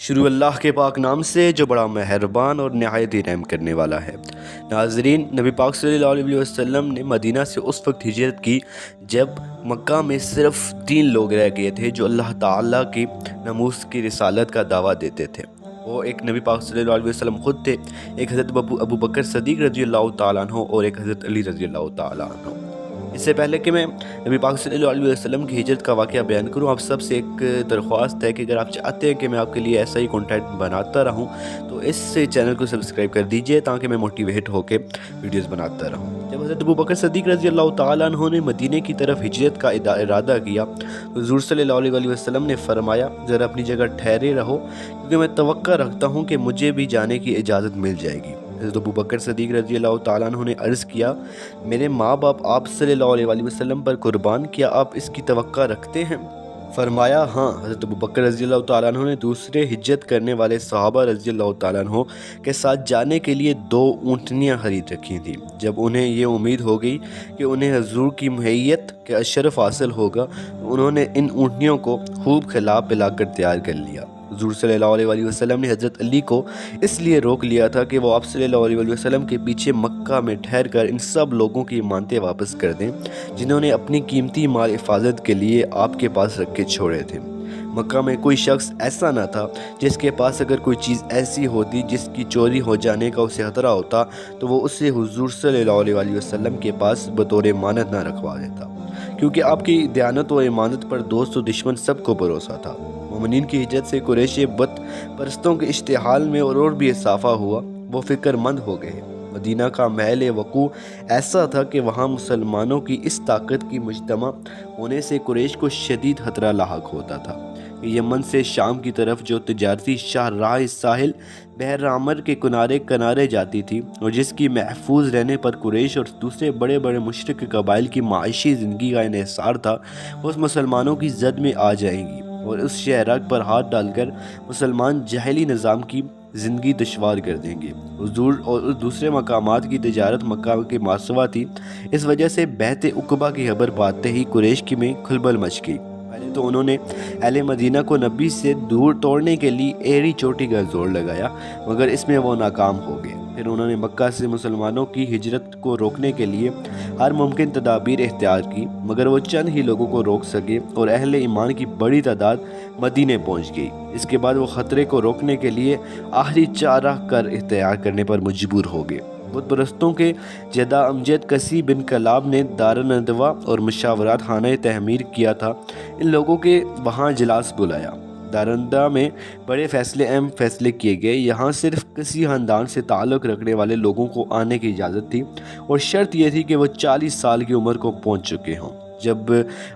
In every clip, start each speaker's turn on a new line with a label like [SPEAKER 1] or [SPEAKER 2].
[SPEAKER 1] شروع اللہ کے پاک نام سے جو بڑا مہربان اور نہایت ہی رحم کرنے والا ہے۔ ناظرین، نبی پاک صلی اللہ علیہ وسلم نے مدینہ سے اس وقت ہجرت کی جب مکہ میں صرف 3 لوگ رہ گئے تھے جو اللہ تعالیٰ کی ناموس کی رسالت کا دعویٰ دیتے تھے۔ وہ ایک نبی پاک صلی اللہ علیہ وسلم خود تھے، ایک حضرت ابو بکر صدیق رضی اللہ تعالیٰ عنہ اور ایک حضرت علی رضی اللہ تعالیٰ عنہ۔ اس سے پہلے کہ میں نبی پاک صلی اللہ علیہ وسلم کی ہجرت کا واقعہ بیان کروں، آپ سب سے ایک درخواست ہے کہ اگر آپ چاہتے ہیں کہ میں آپ کے لیے ایسا ہی کنٹینٹ بناتا رہوں تو اس چینل کو سبسکرائب کر دیجئے تاکہ میں موٹیویٹ ہو کے ویڈیوز بناتا رہوں۔ جب حضرت ابو بکر صدیق رضی اللہ تعالیٰ عنہ نے مدینے کی طرف ہجرت کا ارادہ کیا تو حضور صلی اللہ علیہ وسلم نے فرمایا، ذرا اپنی جگہ ٹھہرے رہو کیونکہ میں توقع رکھتا ہوں کہ مجھے بھی جانے کی اجازت مل جائے گی۔ حضرت ابو بکر صدیق رضی اللہ تعالیٰ عنہ نے عرض کیا، میرے ماں باپ آپ صلی اللہ علیہ وسلم پر قربان، کیا آپ اس کی توقع رکھتے ہیں؟ فرمایا ہاں۔ حضرت ابو بکر رضی اللہ تعالیٰ عنہ نے دوسرے ہجرت کرنے والے صحابہ رضی اللہ تعالیٰ عنہ کے ساتھ جانے کے لیے 2 اونٹنیاں خرید رکھی تھیں۔ جب انہیں یہ امید ہو گئی کہ انہیں حضور کی معیت کا شرف حاصل ہوگا تو انہوں نے ان اونٹنیوں کو خوب کھلا پلا کر تیار کر لیا۔ حضور صلی اللہ علیہ وسلم نے حضرت علی کو اس لیے روک لیا تھا کہ وہ آپ صلی اللہ علیہ وسلم کے پیچھے مکہ میں ٹھہر کر ان سب لوگوں کی امانتیں واپس کر دیں جنہوں نے اپنی قیمتی مال حفاظت کے لیے آپ کے پاس رکھ کے چھوڑے تھے۔ مکہ میں کوئی شخص ایسا نہ تھا جس کے پاس اگر کوئی چیز ایسی ہوتی جس کی چوری ہو جانے کا اسے خطرہ ہوتا تو وہ اسے حضور صلی اللہ علیہ وسلم کے پاس بطور امانت نہ رکھوا دیتا، کیونکہ آپ کی دیانت و امانت پر دوست و دشمن سب کو بھروسہ تھا۔ مومنین کی ہجرت سے قریش بت پرستوں کے اشتعال میں اور بھی اضافہ ہوا، وہ فکر مند ہو گئے۔ مدینہ کا محل وقوع ایسا تھا کہ وہاں مسلمانوں کی اس طاقت کی مجتمع ہونے سے قریش کو شدید خطرہ لاحق ہوتا تھا کہ یمن سے شام کی طرف جو تجارتی شاہراہ ساحل بحر احمر کے کنارے کنارے جاتی تھی اور جس کی محفوظ رہنے پر قریش اور دوسرے بڑے بڑے مشرک قبائل کی معاشی زندگی کا انحصار تھا، وہ اس مسلمانوں کی زد میں آ جائیں گی اور اس شہرک پر ہاتھ ڈال کر مسلمان جاہلی نظام کی زندگی دشوار کر دیں گے۔ حضور اور اس دوسرے مقامات کی تجارت مکہ کے ماسوا تھی، اس وجہ سے بیعت عقبہ کی خبر پاتے ہی قریش کی میں کھلبل مچ گئی۔ پہلے تو انہوں نے اہل مدینہ کو نبی سے دور توڑنے کے لیے ایڑی چوٹی کا زور لگایا، مگر اس میں وہ ناکام ہو گئے۔ پھر انہوں نے مکہ سے مسلمانوں کی ہجرت کو روکنے کے لیے ہر ممکن تدابیر اختیار کی، مگر وہ چند ہی لوگوں کو روک سکے اور اہل ایمان کی بڑی تعداد مدینے پہنچ گئی۔ اس کے بعد وہ خطرے کو روکنے کے لیے آخری چارہ کار اختیار کرنے پر مجبور ہو گئے۔ بت پرستوں کے جدہ امجد کسی بن کلاب نے دارالندوا اور مشاورات خانہ تعمیر کیا تھا، ان لوگوں کے وہاں اجلاس بلایا۔ دارالندوا میں بڑے اہم فیصلے کیے گئے۔ یہاں صرف کسی خاندان سے تعلق رکھنے والے لوگوں کو آنے کی اجازت تھی اور شرط یہ تھی کہ وہ 40 سال کی عمر کو پہنچ چکے ہوں۔ جب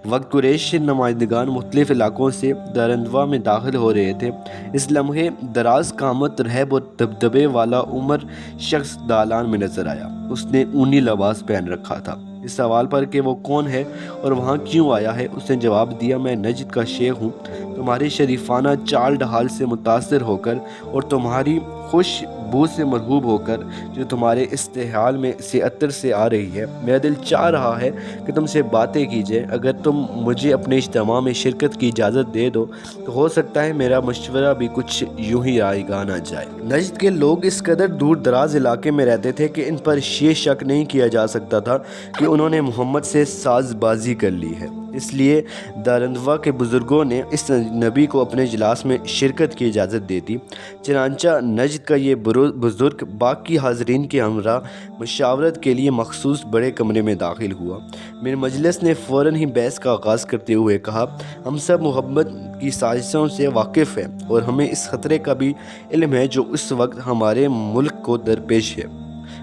[SPEAKER 1] وقت قریش نمائندگان مختلف علاقوں سے دارالندوا میں داخل ہو رہے تھے، اس لمحے دراز قامت رہب اور دبدبے والا عمر شخص دالان میں نظر آیا۔ اس نے اونی لباس پہن رکھا تھا۔ اس سوال پر کہ وہ کون ہے اور وہاں کیوں آیا ہے، اس نے جواب دیا، میں نجد کا شیخ ہوں، تمہاری شریفانہ چال ڈھال سے متاثر ہو کر اور تمہاری خوش بو سے مرغوب ہو کر جو تمہارے استحال میں سے عطر سے آ رہی ہے، میرا دل چاہ رہا ہے کہ تم سے باتیں کی جائے۔ اگر تم مجھے اپنے اجتماع میں شرکت کی اجازت دے دو تو ہو سکتا ہے میرا مشورہ بھی کچھ یوں ہی رائگاں نہ جائے۔ نجد کے لوگ اس قدر دور دراز علاقے میں رہتے تھے کہ ان پر یہ شک نہیں کیا جا سکتا تھا کہ انہوں نے محمد سے ساز بازی کر لی ہے، اس لیے دارالندوا کے بزرگوں نے اس نبی کو اپنے اجلاس میں شرکت کی اجازت دے دی۔ چنانچہ نجد کا یہ بزرگ باقی حاضرین کے ہمراہ مشاورت کے لیے مخصوص بڑے کمرے میں داخل ہوا۔ میرے مجلس نے فوراً ہی بحث کا آغاز کرتے ہوئے کہا، ہم سب محمد کی سازشوں سے واقف ہیں اور ہمیں اس خطرے کا بھی علم ہے جو اس وقت ہمارے ملک کو درپیش ہے۔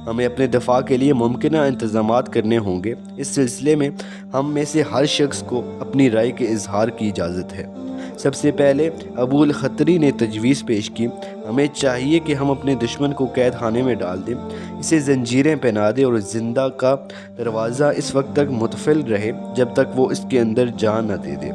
[SPEAKER 1] ہمیں اپنے دفاع کے لیے ممکنہ انتظامات کرنے ہوں گے۔ اس سلسلے میں ہم میں سے ہر شخص کو اپنی رائے کے اظہار کی اجازت ہے۔ سب سے پہلے ابو الخطری نے تجویز پیش کی، ہمیں چاہیے کہ ہم اپنے دشمن کو قید خانے میں ڈال دیں، اسے زنجیریں پہنا دیں اور زندہ کا دروازہ اس وقت تک متفل رہے جب تک وہ اس کے اندر جان نہ دے دے۔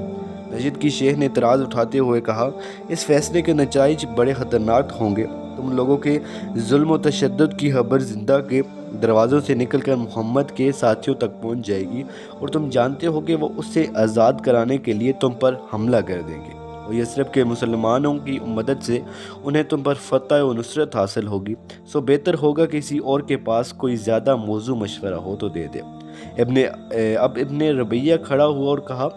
[SPEAKER 1] نجد کی شیخ نے اعتراض اٹھاتے ہوئے کہا، اس فیصلے کے نتائج بڑے خطرناک ہوں گے۔ تم لوگوں کے ظلم و تشدد کی خبر زندہ کے دروازوں سے نکل کر محمد کے ساتھیوں تک پہنچ جائے گی اور تم جانتے ہو کہ وہ اسے آزاد کرانے کے لیے تم پر حملہ کر دیں گے۔ اور یثرب کے مسلمانوں کی مدد سے انہیں تم پر فتح و نصرت حاصل ہوگی، سو بہتر ہوگا کسی اور کے پاس کوئی زیادہ موزوں مشورہ ہو تو دے دے۔ ابن ربیہ کھڑا ہوا اور کہا،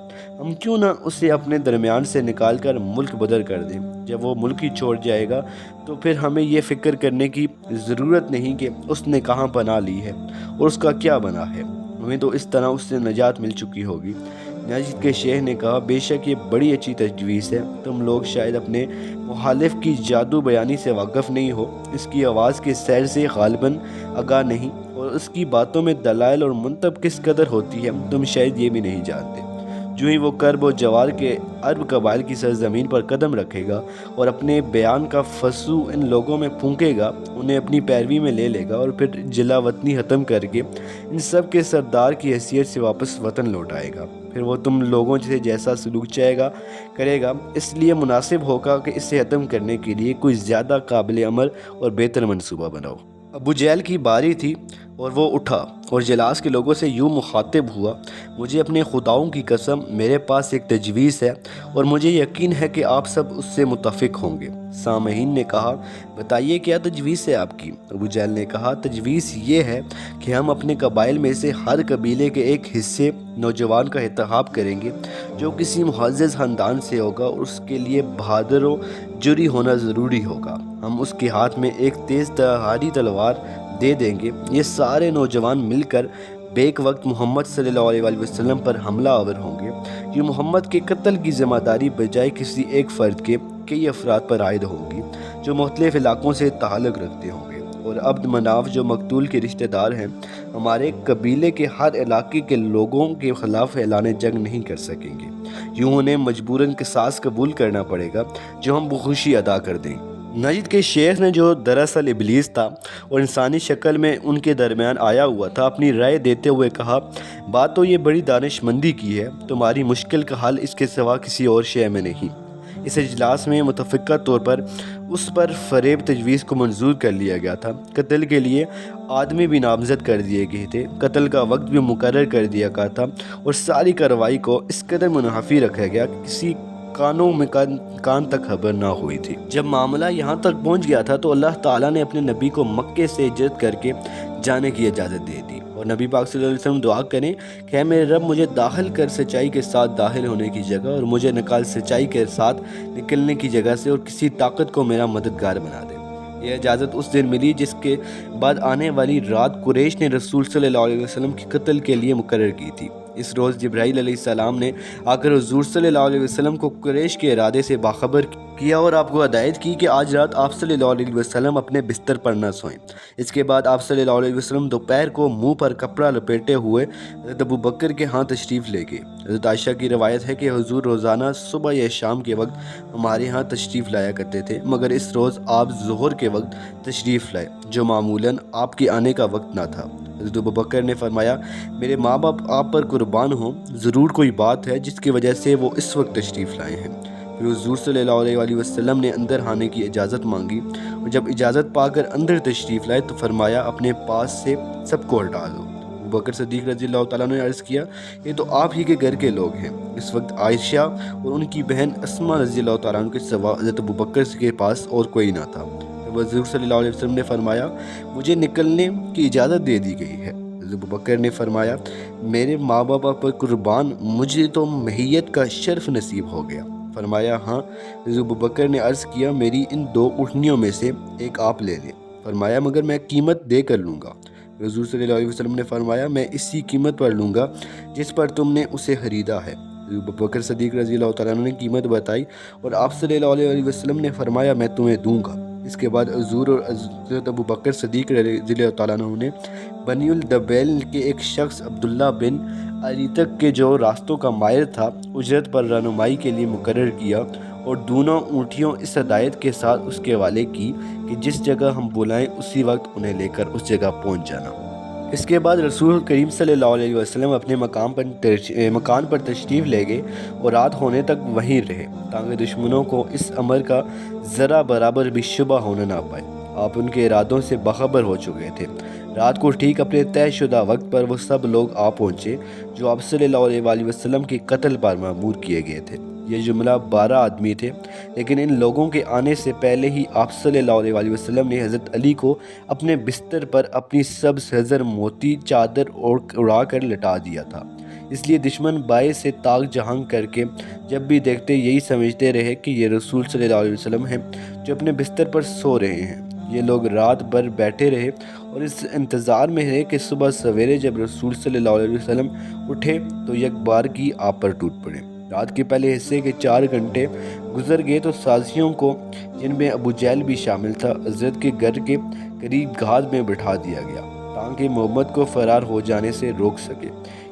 [SPEAKER 1] ہم کیوں نہ اسے اپنے درمیان سے نکال کر ملک بدر کر دیں؟ جب وہ ملک ہی چھوڑ جائے گا تو پھر ہمیں یہ فکر کرنے کی ضرورت نہیں کہ اس نے کہاں پناہ لی ہے اور اس کا کیا بنا ہے، ہمیں تو اس طرح اس سے نجات مل چکی ہوگی۔ نجد کے شیخ نے کہا، بے شک یہ بڑی اچھی تجویز ہے، تم لوگ شاید اپنے مخالف کی جادو بیانی سے واقف نہیں ہو، اس کی آواز کے سیر سے غالباً آگاہ نہیں، اور اس کی باتوں میں دلائل اور منطق کس قدر ہوتی ہے تم شاید یہ بھی نہیں جانتے۔ جو ہی وہ کرب و جوار کے عرب قبائل کی سرزمین پر قدم رکھے گا اور اپنے بیان کا فسو ان لوگوں میں پھونکے گا، انہیں اپنی پیروی میں لے لے گا اور پھر جلا وطنی ختم کر کے ان سب کے سردار کی حیثیت سے واپس وطن لوٹائے گا۔ پھر وہ تم لوگوں سے جیسا سلوک چاہے گا کرے گا، اس لیے مناسب ہوگا کہ اسے ختم کرنے کے لیے کوئی زیادہ قابل عمل اور بہتر منصوبہ بناؤ۔ ابو جہل کی باری تھی اور وہ اٹھا اور جلاس کے لوگوں سے یوں مخاطب ہوا، مجھے اپنے خداؤں کی قسم، میرے پاس ایک تجویز ہے اور مجھے یقین ہے کہ آپ سب اس سے متفق ہوں گے۔ سامعین نے کہا، بتائیے کیا تجویز ہے آپ کی؟ ابو جہل نے کہا، تجویز یہ ہے کہ ہم اپنے قبائل میں سے ہر قبیلے کے ایک حصے نوجوان کا انتخاب کریں گے جو کسی معزز خاندان سے ہوگا اور اس کے لیے بہادر و جری ہونا ضروری ہوگا۔ ہم اس کے ہاتھ میں ایک تیز دھاری تلوار دے دیں گے، یہ سارے نوجوان مل کر بیک وقت محمد صلی اللہ علیہ وسلم پر حملہ آور ہوں گے۔ یہ محمد کے قتل کی ذمہ داری بجائے کسی ایک فرد کے کئی افراد پر عائد ہوگی جو مختلف علاقوں سے تعلق رکھتے ہوں گے، اور عبد مناف جو مقتول کے رشتہ دار ہیں ہمارے قبیلے کے ہر علاقے کے لوگوں کے خلاف اعلان جنگ نہیں کر سکیں گے، یوں انہیں مجبوراً قصاص قبول کرنا پڑے گا جو ہم بخوشی ادا کر دیں گے۔ نجد کے شیخ نے، جو دراصل ابلیس تھا اور انسانی شکل میں ان کے درمیان آیا ہوا تھا، اپنی رائے دیتے ہوئے کہا، بات تو یہ بڑی دانش مندی کی ہے، تمہاری مشکل کا حل اس کے سوا کسی اور شے میں نہیں۔ اس اجلاس میں متفقہ طور پر اس پر فریب تجویز کو منظور کر لیا گیا تھا۔ قتل کے لیے آدمی بھی نامزد کر دیے گئے تھے، قتل کا وقت بھی مقرر کر دیا گیا تھا اور ساری کارروائی کو اس قدر منحفی رکھا گیا کہ کسی کانوں میں کان تک خبر نہ ہوئی تھی۔ جب معاملہ یہاں تک پہنچ گیا تھا تو اللہ تعالیٰ نے اپنے نبی کو مکے سے ہجرت کر کے جانے کی اجازت دے دی، اور نبی پاک صلی اللہ علیہ وسلم دعا کریں کہ اے میرے رب، مجھے داخل کر سچائی کے ساتھ داخل ہونے کی جگہ اور مجھے نکال سچائی کے ساتھ نکلنے کی جگہ سے، اور کسی طاقت کو میرا مددگار بنا دے۔ یہ اجازت اس دن ملی جس کے بعد آنے والی رات قریش نے رسول صلی اللہ علیہ وسلم کے قتل کے لیے مقرر کی تھی۔ اس روز جبرائیل علیہ السلام نے آ کر حضور صلی اللہ علیہ وسلم کو قریش کے ارادے سے باخبر کیا اور آپ کو ہدایت کی کہ آج رات آپ صلی اللہ علیہ وسلم اپنے بستر پر نہ سوئیں۔ اس کے بعد آپ صلی اللہ علیہ وسلم دوپہر کو منہ پر کپڑا لپیٹے ہوئے حضرت ابو بکر کے ہاں تشریف لے گئے۔ حضرت عائشہ کی روایت ہے کہ حضور روزانہ صبح یا شام کے وقت ہمارے ہاں تشریف لایا کرتے تھے، مگر اس روز آپ ظہر کے وقت تشریف لائے جو معمولاً آپ کے آنے کا وقت نہ تھا۔ حضرت ابو بکر نے فرمایا، میرے ماں باپ آپ پر قربان ہوں، ضرور کوئی بات ہے جس کی وجہ سے وہ اس وقت تشریف لائے ہیں۔ پھر حضور صلی اللہ علیہ وسلم نے اندر آنے کی اجازت مانگی، اور جب اجازت پا کر اندر تشریف لائے تو فرمایا، اپنے پاس سے سب کو ہٹا دو۔ ابو بکر صدیق رضی اللہ تعالیٰ نے عرض کیا، یہ تو آپ ہی کے گھر کے لوگ ہیں۔ اس وقت عائشہ اور ان کی بہن اسما رضی اللہ تعالیٰ عنہ کے سوا حضرت ابو بکر کے پاس اور کوئی نہ تھا۔ حضور صلی اللہ علیہ وسلم نے فرمایا، مجھے نکلنے کی اجازت دے دی گئی ہے۔ حضرت ابو بکر نے فرمایا، میرے ماں باپ پر قربان، مجھے تو مہیت کا شرف نصیب ہو گیا۔ فرمایا، ہاں۔ حضرت ابو بکر نے عرض کیا، میری ان 2 اونٹنیوں میں سے ایک آپ لے لیں۔ فرمایا، مگر میں قیمت دے کر لوں گا۔ حضور صلی اللہ علیہ وسلم نے فرمایا، میں اسی قیمت پر لوں گا جس پر تم نے اسے خریدا ہے۔ ابو بکر صدیق رضی اللہ تعالیٰ عنہ نے قیمت بتائی اور آپ صلی اللہ علیہ وسلم نے فرمایا، میں تمہیں دوں گا۔ اس کے بعد حضور اور حضرت ابو بکر صدیق رضی اللہ تعالیٰ عنہ نے بنی الدبیل کے ایک شخص عبداللہ بن اریتک کے جو راستوں کا ماہر تھا اجرت پر رہنمائی کے لیے مقرر کیا، اور دونوں اونٹیوں اس ہدایت کے ساتھ اس کے حوالے کی کہ جس جگہ ہم بلائیں اسی وقت انہیں لے کر اس جگہ پہنچ جانا۔ اس کے بعد رسول کریم صلی اللہ علیہ وسلم اپنے مکان پر تشریف لے گئے اور رات ہونے تک وہیں رہے تاکہ دشمنوں کو اس امر کا ذرا برابر بھی شبہ ہونے نہ پائے۔ آپ ان کے ارادوں سے باخبر ہو چکے تھے۔ رات کو ٹھیک اپنے طے شدہ وقت پر وہ سب لوگ آ پہنچے جو آپ صلی اللہ علیہ وسلم کے قتل پر مأمور کیے گئے تھے۔ یہ جملہ 12 آدمی تھے، لیکن ان لوگوں کے آنے سے پہلے ہی آپ صلی اللہ علیہ وسلم نے حضرت علی کو اپنے بستر پر اپنی سبز حضر موتی چادر اڑا کر لٹا دیا تھا۔ اس لیے دشمن بائیں سے تاک جہاں کر کے جب بھی دیکھتے یہی سمجھتے رہے کہ یہ رسول صلی اللہ علیہ وسلم ہیں جو اپنے بستر پر سو رہے ہیں۔ یہ لوگ رات بھر بیٹھے رہے اور اس انتظار میں رہے کہ صبح سویرے جب رسول صلی اللہ علیہ وسلم اٹھے تو یک بار کی آپ پر ٹوٹ پڑے۔ رات کے پہلے حصے کے 4 گھنٹے گزر گئے تو سازیوں کو، جن میں ابو جہل بھی شامل تھا، حضرت کے گھر کے قریب گھات میں بٹھا دیا گیا تاکہ محمد کو فرار ہو جانے سے روک سکے۔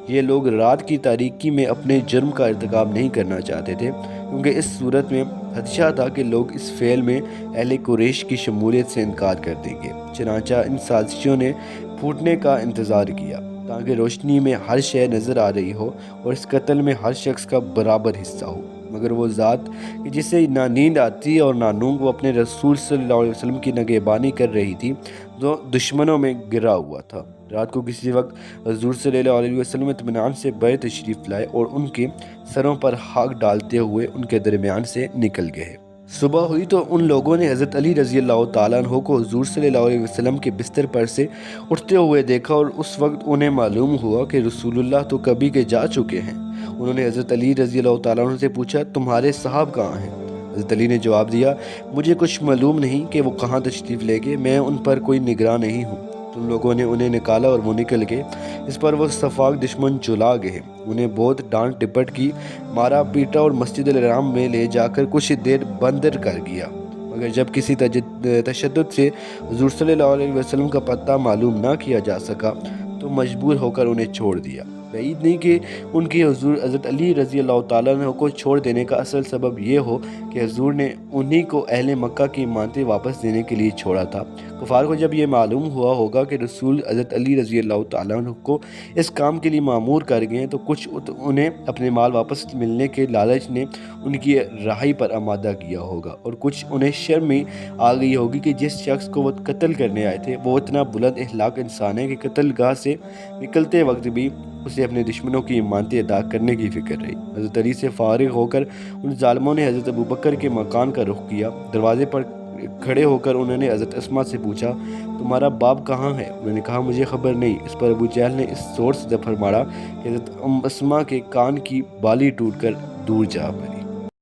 [SPEAKER 1] یہ لوگ رات کی تاریکی میں اپنے جرم کا ارتکاب نہیں کرنا چاہتے تھے، کیونکہ اس صورت میں خدشہ تھا کہ لوگ اس فعل میں اہل قریش کی شمولیت سے انکار کر دیں گے۔ چنانچہ ان سازشوں نے پھوٹنے کا انتظار کیا تاکہ روشنی میں ہر شے نظر آ رہی ہو اور اس قتل میں ہر شخص کا برابر حصہ ہو، مگر وہ ذات کہ جسے نہ نیند آتی اور نہ نونگ، وہ اپنے رسول صلی اللہ علیہ وسلم کی نگہبانی کر رہی تھی جو دشمنوں میں گرا ہوا تھا۔ رات کو کسی وقت حضور صلی اللہ علیہ وسلم اطمینان سے بے تشریف لائے اور ان کے سروں پر خاک ڈالتے ہوئے ان کے درمیان سے نکل گئے۔ صبح ہوئی تو ان لوگوں نے حضرت علی رضی اللہ تعالیٰ عنہ کو حضور صلی اللہ علیہ وسلم کے بستر پر سے اٹھتے ہوئے دیکھا، اور اس وقت انہیں معلوم ہوا کہ رسول اللہ تو کبھی کے جا چکے ہیں۔ انہوں نے حضرت علی رضی اللہ تعالیٰ عنہ سے پوچھا، تمہارے صاحب کہاں ہیں؟ حضرت علی نے جواب دیا، مجھے کچھ معلوم نہیں کہ وہ کہاں تشریف لے گئے، میں ان پر کوئی نگراں نہیں ہوں۔ تم لوگوں نے انہیں نکالا اور وہ نکل گئے۔ اس پر وہ صفاق دشمن جلا گئے، انہیں بہت ڈانٹ ٹپٹ کی، مارا پیٹا اور مسجد الحرام میں لے جا کر کچھ دیر بندر کر گیا، مگر جب کسی تشدد سے حضور صلی اللہ علیہ وسلم کا پتہ معلوم نہ کیا جا سکا تو مجبور ہو کر انہیں چھوڑ دیا۔ بعید نہیں کہ ان کی حضور حضرت علی رضی اللہ تعالیٰ عنہ کو چھوڑ دینے کا اصل سبب یہ ہو کہ حضور نے انہی کو اہل مکہ کی امانتیں واپس دینے کے لیے چھوڑا تھا۔ کفار کو جب یہ معلوم ہوا ہوگا کہ رسول حضرت علی رضی اللہ تعالیٰ عنہ کو اس کام کے لیے مامور کر گئے ہیں تو کچھ انہیں اپنے مال واپس ملنے کے لالچ نے ان کی رہائی پر آمادہ کیا ہوگا، اور کچھ انہیں شرم میں آ گئی ہوگی کہ جس شخص کو وہ قتل کرنے آئے تھے وہ اتنا بلند اخلاق انسان ہے کہ قتل گاہ سے نکلتے وقت بھی اسے اپنے دشمنوں کی امانتیں ادا کرنے کی فکر رہی۔ حضرت علی سے فارغ ہو کر ان ظالموں نے حضرت ابوبکر کے مکان کا رخ کیا۔ دروازے پر کھڑے ہو کر انہوں نے حضرت اسما سے پوچھا، تمہارا باپ کہاں ہے؟ انہوں نے کہا، مجھے خبر نہیں۔ اس پر ابو جہل نے اس زور سے فرمایا کہ حضرت اسما کے کان کی بالی ٹوٹ کر دور جا پڑی۔